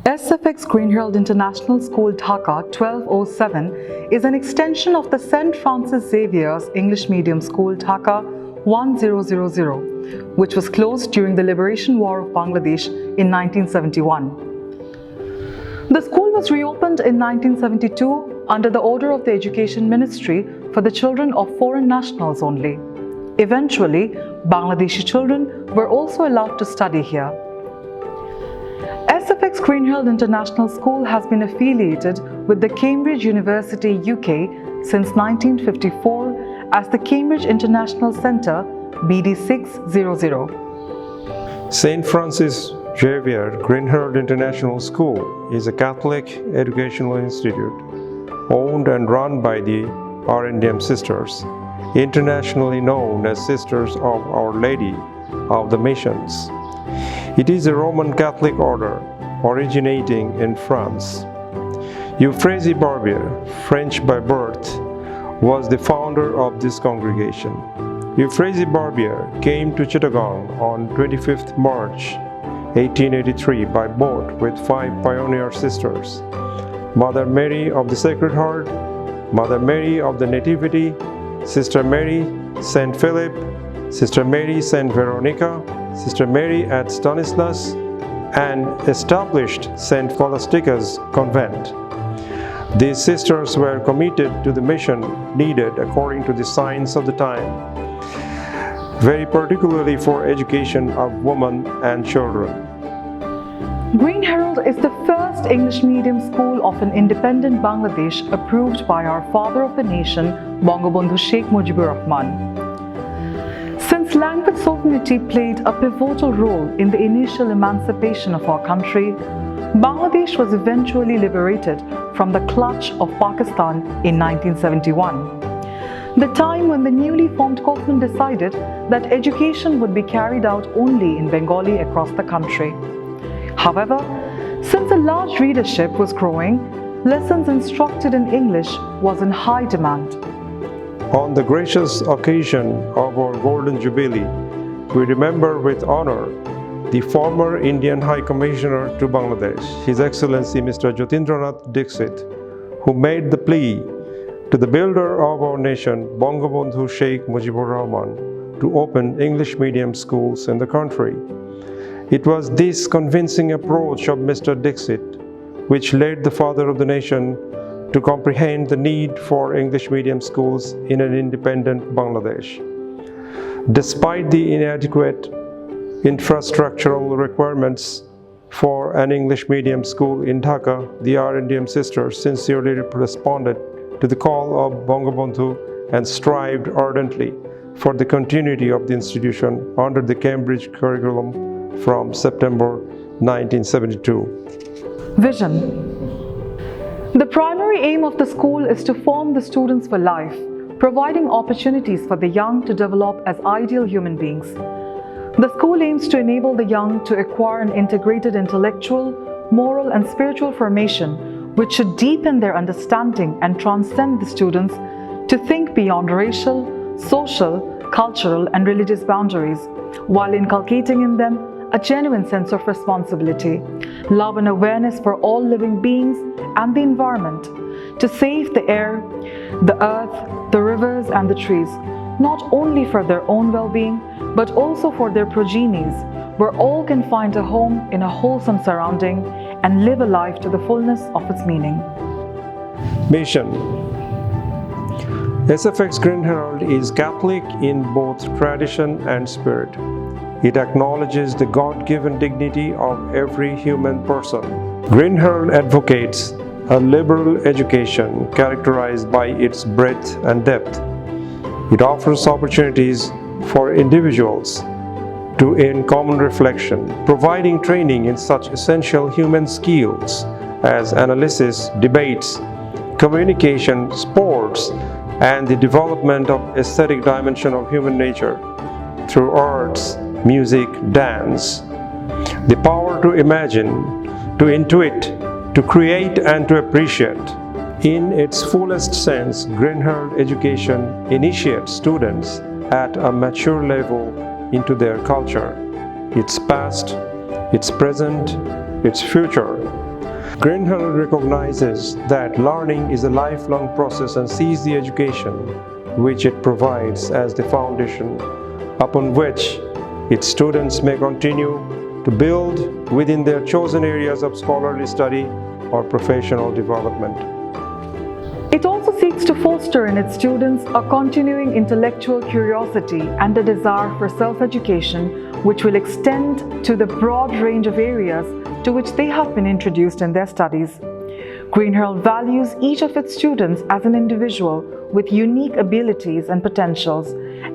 S.F.X Greenherald International School, Dhaka 1207 is an extension of the St. Francis Xavier's English Medium School, Dhaka 1000, which was closed during the Liberation War of Bangladesh in 1971. The school was reopened in 1972 under the order of the Education Ministry for the children of foreign nationals only. Eventually, Bangladeshi children were also allowed to study here. S.F.X Greenherald International School has been affiliated with the Cambridge University, UK since 1954 as the Cambridge International Centre BD600. St. Francis Xavier Greenherald International School is a Catholic educational institute owned and run by the R&M Sisters, internationally known as Sisters of Our Lady of the Missions. It is a Roman Catholic order originating in France. Euphrasie Barbier, French by birth, was the founder of this congregation. Euphrasie Barbier came to Chittagong on 25th March 1883 by boat with 5 pioneer sisters: Mother Mary of the Sacred Heart, Mother Mary of the Nativity, Sister Mary St. Philip, Sister Mary St. Veronica, Sister Mary at Stanislas, and established St. Scholastica's convent. These sisters were committed to the mission needed according to the signs of the time, very particularly for education of women and children. Greenherald is the first English medium school of an independent Bangladesh approved by our father of the nation, Bangabandhu Sheikh Mujibur Rahman. Since language sovereignty played a pivotal role in the initial emancipation of our country, Bangladesh was eventually liberated from the clutch of Pakistan in 1971. The time when the newly formed government decided that education would be carried out only in Bengali across the country. However, since a large readership was growing, lessons instructed in English was in high demand. On the gracious occasion of our Golden Jubilee, we remember with honor the former Indian High Commissioner to Bangladesh, His Excellency Mr. Jatindranath Dixit, who made the plea to the builder of our nation, Bangabandhu Sheikh Mujibur Rahman, to open English medium schools in the country. It was this convincing approach of Mr. Dixit which led the father of the nation to comprehend the need for English medium schools in an independent Bangladesh. Despite the inadequate infrastructural requirements for an English medium school in Dhaka, the R&M Sisters sincerely responded to the call of Bangabandhu and strived ardently for the continuity of the institution under the Cambridge curriculum from September 1972. Vision. The primary aim of the school is to form the students for life, providing opportunities for the young to develop as ideal human beings. The school aims to enable the young to acquire an integrated intellectual, moral and spiritual formation which should deepen their understanding and transcend the students to think beyond racial, social, cultural and religious boundaries, while inculcating in them a genuine sense of responsibility, love and awareness for all living beings and the environment, to save the air, the earth, the rivers and the trees, not only for their own well-being, but also for their progenies, where all can find a home in a wholesome surrounding and live a life to the fullness of its meaning. Mission. S.F.X Greenherald is Catholic in both tradition and spirit. It acknowledges the God-given dignity of every human person. Greenherald advocates a liberal education characterized by its breadth and depth. It offers opportunities for individuals to earn common reflection, providing training in such essential human skills as analysis, debates, communication, sports, and the development of aesthetic dimension of human nature through arts, music, dance. The power to imagine, to intuit, to create and to appreciate. In its fullest sense, Greenherald education initiates students at a mature level into their culture, its past, its present, its future, Greenherald recognizes that learning is a lifelong process and sees the education which it provides as the foundation upon which its students may continue to build within their chosen areas of scholarly study or professional development. It also seeks to foster in its students a continuing intellectual curiosity and a desire for self-education which will extend to the broad range of areas to which they have been introduced in their studies. Greenherald values each of its students as an individual with unique abilities and potentials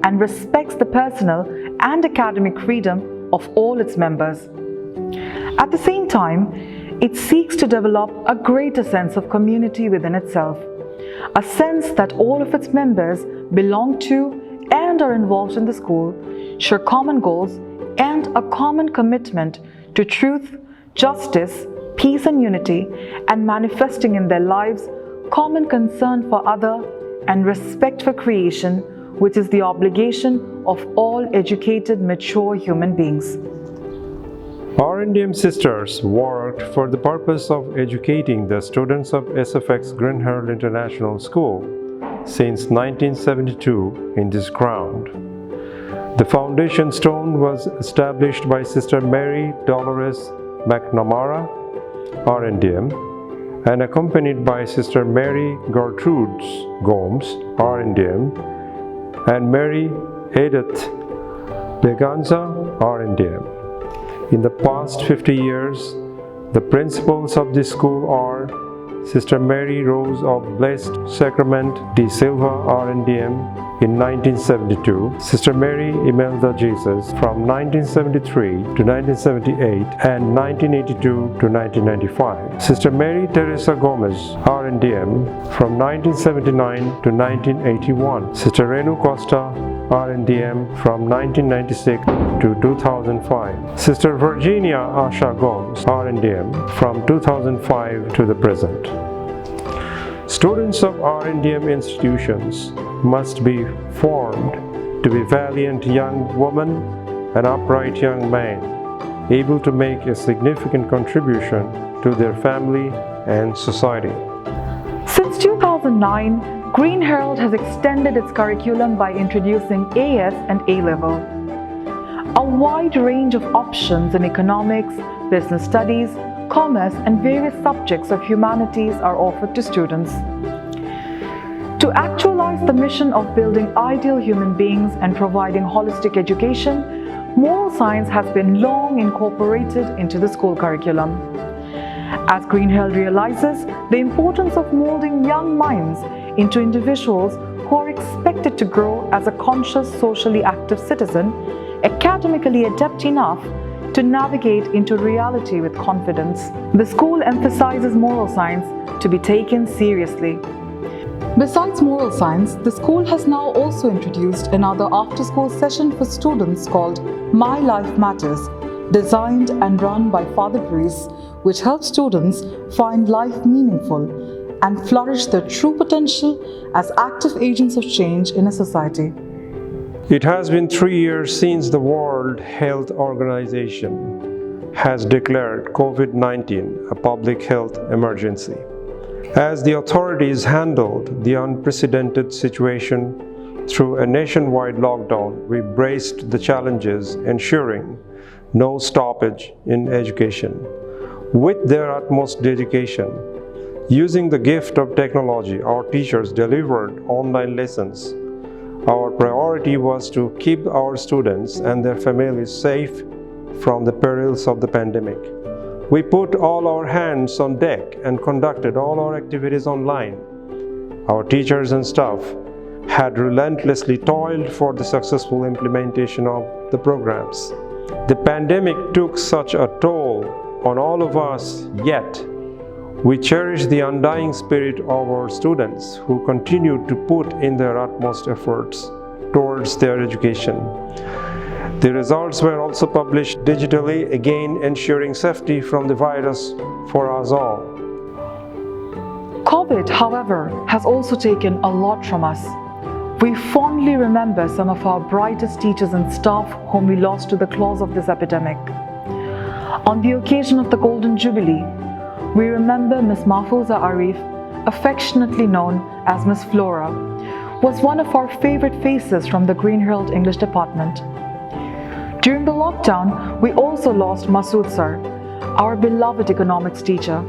and respects the personal and academic freedom of all its members. At the same time, it seeks to develop a greater sense of community within itself, a sense that all of its members belong to and are involved in the school, share common goals and a common commitment to truth, justice, peace and unity, and manifesting in their lives common concern for other and respect for creation, which is the obligation of all educated, mature human beings. R&M Sisters worked for the purpose of educating the students of S.F.X Greenherald International School since 1972 in this ground. The foundation stone was established by Sister Mary Dolores McNamara, R&M, and accompanied by Sister Mary Gertrude Gomes, R&M, and Mary Edith Leganza, R&M. In the past 50 years, the principals of this school are Sister Mary Rose of Blessed Sacrament de Silva, R&M, in 1972, Sister Mary Imelda Jesus from 1973 to 1978 and 1982 to 1995, Sister Mary Teresa Gomez, R&M, from 1979 to 1981, Sister Renu Costa, R&M, from 1996 to 2005, Sister Virginia Asha Gomes, R&M, from 2005 to the present. Students of R&M institutions must be formed to be valiant young women and upright young men, able to make a significant contribution to their family and society. Since 2009, Greenherald has extended its curriculum by introducing AS and A-level. A wide range of options in economics, business studies, commerce, and various subjects of humanities are offered to students. To actualize the mission of building ideal human beings and providing holistic education, moral science has been long incorporated into the school curriculum. As Greenherald realizes the importance of molding young minds into individuals who are expected to grow as a conscious, socially active citizen, academically adept enough to navigate into reality with confidence. The school emphasizes moral science to be taken seriously. Besides moral science, the school has now also introduced another after-school session for students called My Life Matters, designed and run by Father Bruce, which helps students find life meaningful and flourish their true potential as active agents of change in a society. It has been 3 years since the World Health Organization has declared COVID-19 a public health emergency. As the authorities handled the unprecedented situation through a nationwide lockdown, we braced the challenges, ensuring no stoppage in education. With their utmost dedication, using the gift of technology, our teachers delivered online lessons. Our priority was to keep our students and their families safe from the perils of the pandemic. We put all our hands on deck and conducted all our activities online. Our teachers and staff had relentlessly toiled for the successful implementation of the programs. The pandemic took such a toll on all of us, yet we cherish the undying spirit of our students who continued to put in their utmost efforts towards their education. The results were also published digitally, again ensuring safety from the virus for us all. COVID, however, has also taken a lot from us. We fondly remember some of our brightest teachers and staff whom we lost to the claws of this epidemic. On the occasion of the Golden Jubilee, we remember Miss Mahfouza Arif, affectionately known as Miss Flora, was one of our favorite faces from the Greenherald English department. During the lockdown, we also lost Masood sir, our beloved economics teacher.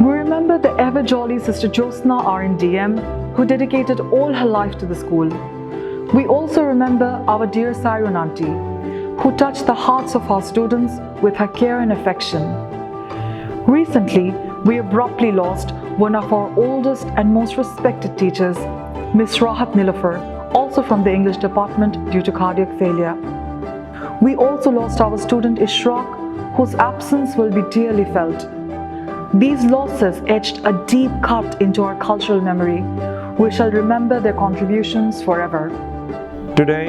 We remember the ever-jolly Sister Josna RNDM, who dedicated all her life to the school. We also remember our dear Cyrun auntie, who touched the hearts of our students with her care and affection. Recently, we abruptly lost one of our oldest and most respected teachers, Miss Rahat Nilofer, also from the English department due to cardiac failure. We also lost our student Ishraq, whose absence will be dearly felt. These losses etched a deep cut into our cultural memory. We shall remember their contributions forever. Today,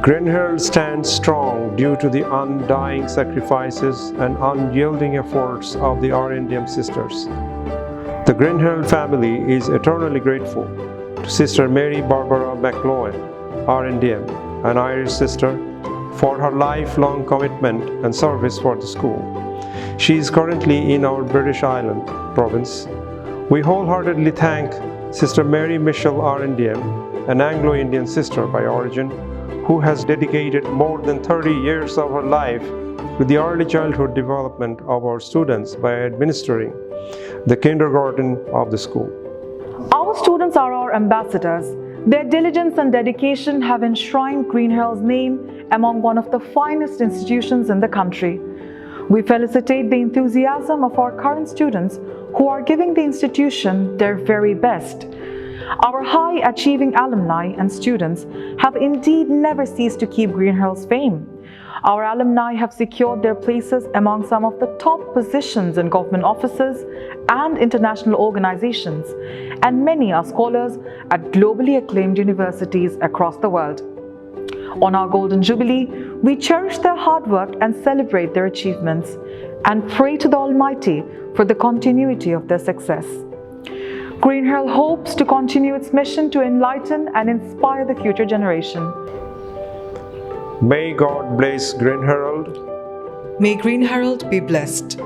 Greenherald stands strong due to the undying sacrifices and unyielding efforts of the RNDM sisters. The Greenherald family is eternally grateful to Sister Mary Barbara McLowan, RNDM, an Irish sister, for her lifelong commitment and service for the school. She is currently in our British Island province. We wholeheartedly thank Sister Mary Mitchell RNDM, an Anglo-Indian sister by origin, who has dedicated more than 30 years of her life to the early childhood development of our students by administering the kindergarten of the school. Our students are our ambassadors. Their diligence and dedication have enshrined Greenherald's name among one of the finest institutions in the country. We felicitate the enthusiasm of our current students who are giving the institution their very best. Our high-achieving alumni and students have indeed never ceased to keep Greenherald's fame. Our alumni have secured their places among some of the top positions in government offices and international organizations, and many are scholars at globally acclaimed universities across the world. On our Golden Jubilee, we cherish their hard work and celebrate their achievements, and pray to the Almighty for the continuity of their success. Greenherald hopes to continue its mission to enlighten and inspire the future generation. May God bless Greenherald. May Greenherald be blessed.